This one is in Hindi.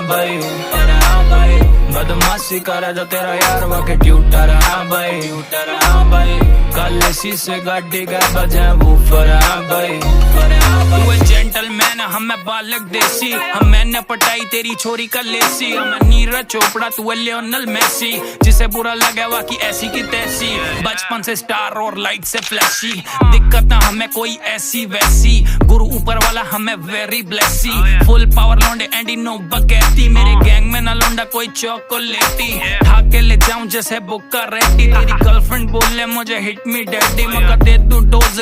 भाई बदमाशी करे जो तेरा यार वाके ट्यूटर भाई कल शीशे गाड़ी का बजा वूफर भाई तू है जेंटलमैन हमें बालक देसी हम मैंने पटाई तेरी छोरी का लेसी हमें नीरज चोपड़ा तू है लियोनल मेसी जिसे बुरा लगे वा की ऐसी की तैसी बचपन से स्टार और लाइट से फ्लैशी दिक्कत ना हमें कोई ऐसी वैसी गुरु ऊपर वाला हमें वेरी ब्लेसी फुल पावर लौंडे एंडी नो बकैती मेरे गैंग में ना लौंडा कोई चॉकलेटी ठाके ले जाऊं जैसे बुक्का रेड्डी तेरी गर्लफ्रेंड बोले मुझे हिट मी डैडी मगर दे तू डोज